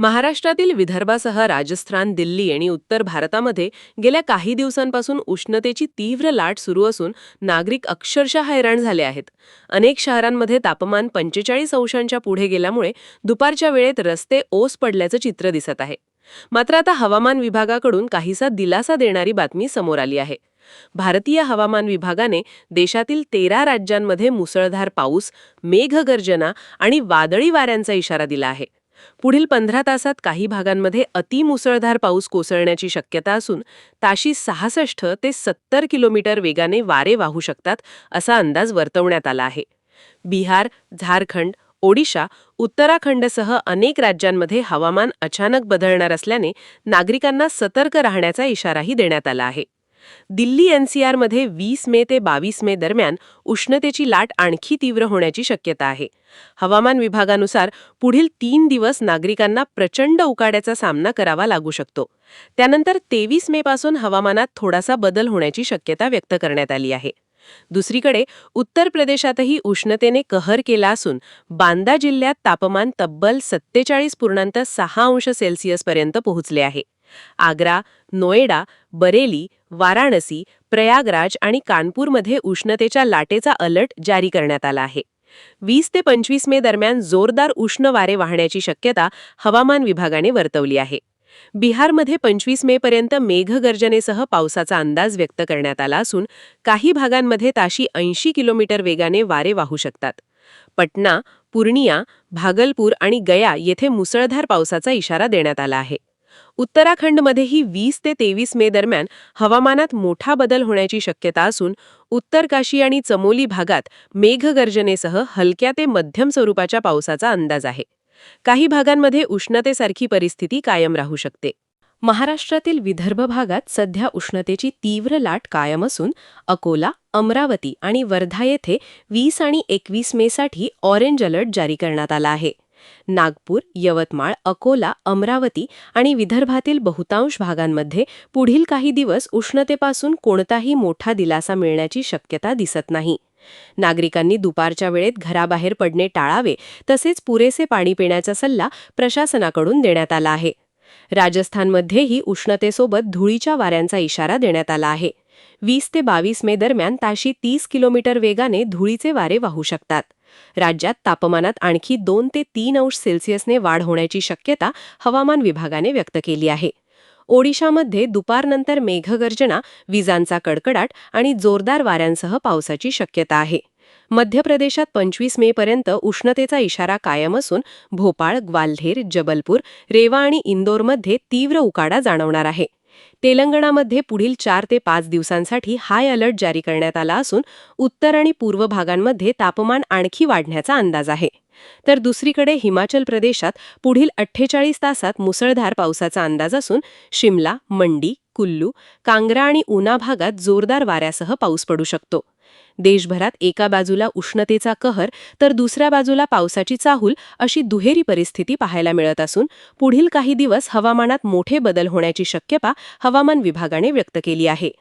महाराष्ट्रातील विदर्भासह राजस्थान, दिल्ली आणि उत्तर भारतामध्ये गेल्या काही दिवसांपासून उष्णतेची तीव्र लाट सुरू असून नागरिक अक्षरशः हैराण झाले आहेत. अनेक शहरांमध्ये तापमान 45 अंशांच्या पुढे गेल्यामुळे दुपारच्या वेळेत रस्ते ओस पडल्याचं चित्र दिसत आहे. मात्र आता हवामान विभागाकडून काहीसा दिलासा देणारी बातमी समोर आली आहे. भारतीय हवामान विभागाने देशातील 13 राज्यांमध्ये मुसळधार पाऊस, मेघगर्जना आणि वादळी वाऱ्यांचा इशारा दिला आहे. पुढील 15 तासात काही भागांमध्ये अतिमुसळधार पाऊस कोसळण्याची शक्यता असून ताशी 66 ते 70 किलोमीटर वेगाने वारे वाहू शकतात, असा अंदाज वर्तवण्यात आला आहे. बिहार, झारखंड, ओडिशा, उत्तराखंडसह अनेक राज्यांमध्ये हवामान अचानक बदलणार असल्याने नागरिकांना सतर्क राहण्याचा इशाराही देण्यात आला आहे. दिल्ली एनसीआरमध्ये 20 मे ते 22 मे दरम्यान उष्णतेची लाट आणखी तीव्र होण्याची शक्यता आहे. हवामान विभागानुसार पुढील 3 दिवस नागरिकांना प्रचंड उकाड्याचा सामना करावा लागू शकतो. त्यानंतर 23 मे पासून हवामानात थोडासा बदल होण्याची शक्यता व्यक्त करण्यात आली आहे. दुसरीकडे उत्तर प्रदेशातही उष्णतेने कहर केला असून बांदा जिल्ह्यात तापमान तब्बल 47.6 अंश सेल्सिअस पर्यंत पोहोचले आहे. आग्रा, नोएडा, बरेली, वाराणसी, प्रयागराज आणि कानपूरमध्ये उष्णतेच्या लाटेचा अलर्ट जारी करण्यात आला आहे. 20 ते 25 मे दरम्यान जोरदार उष्ण वारे वाहण्याची शक्यता हवामान विभागाने वर्तवली आहे. बिहारमध्ये 25 मे पर्यंत मेघगर्जनेसह पावसाचा अंदाज व्यक्त करण्यात आला असून काही भागांमध्ये ताशी 80 किलोमीटर वेगाने वारे वाहू शकतात. पटना, पूर्णिया, भागलपूर आणि गया येथे मुसळधार पावसाचा इशारा देण्यात आला आहे. उत्तराखंडमध्येही 20 ते 23 मे दरम्यान हवामानात मोठा बदल होण्याची शक्यता असून उत्तर काशी आणि चमोली भागात मेघगर्जनेसह हलक्या ते मध्यम स्वरूपाच्या पावसाचा अंदाज आहे. काही भागांमध्ये उष्णतेसारखी परिस्थिती कायम राहू शकते. महाराष्ट्रातील विदर्भ भागात सध्या उष्णतेची तीव्र लाट कायम असून अकोला, अमरावती आणि वर्धा येथे 20 आणि 21 मेसाठी ऑरेंज अलर्ट जारी करण्यात आला आहे. नागपूर, यवतमाळ, अकोला, अमरावती आणि विदर्भातील बहुतांश भागांमध्ये पुढील काही दिवस उष्णतेपासून कोणताही मोठा दिलासा मिळण्याची शक्यता दिसत नाही. नागरिकांनी दुपारच्या वेळेत घराबाहेर पडणे टाळावे, तसेच पुरेसे पाणी पिण्याचा सल्ला प्रशासनाकडून देण्यात आला आहे. राजस्थानमध्येही उष्णतेसोबत धुळीच्या वाऱ्यांचा इशारा देण्यात आला आहे. 20 ते 22 मे दरम्यान ताशी 30 किलोमीटर वेगाने धुळीचे वारे वाहू शकतात. राज्यात तापमानात आणखी 2 ते 3 अंश सेल्सिअसने वाढ होण्याची शक्यता हवामान विभागाने व्यक्त केली आहे. ओडिशामध्ये दुपारनंतर मेघगर्जना, विजांचा कडकडाट आणि जोरदार वाऱ्यांसह पावसाची शक्यता आहे. मध्य प्रदेशात 25 मे पर्यंत उष्णतेचा इशारा कायम असून भोपाळ, ग्वाल्हेर, जबलपूर, रेवा आणि इंदोरमध्ये तीव्र उकाडा जाणवणार आहे. तेलंगणामध्ये पुढील 4 ते 5 दिवसांसाठी हाय अलर्ट जारी करण्यात आला असून उत्तर आणि पूर्व भागांमध्ये तापमान आणखी वाढण्याचा अंदाज आहे. तर दुसरीकडे हिमाचल प्रदेशात पुढील 48 तासात मुसळधार पावसाचा अंदाज असून शिमला, मंडी, कुल्लू, कांगरा आणि उना भागात जोरदार वाऱ्यासह पाऊस पडू शकतो. देशभरात एका बाजूला उष्णतेचा कहर तर दुसऱ्या बाजूला पावसाची चाहूल अशी दुहेरी परिस्थिती पाहायला मिळत असून पुढील काही दिवस हवामानात मोठे बदल होण्याची शक्यता हवामान विभागाने व्यक्त केली आहे.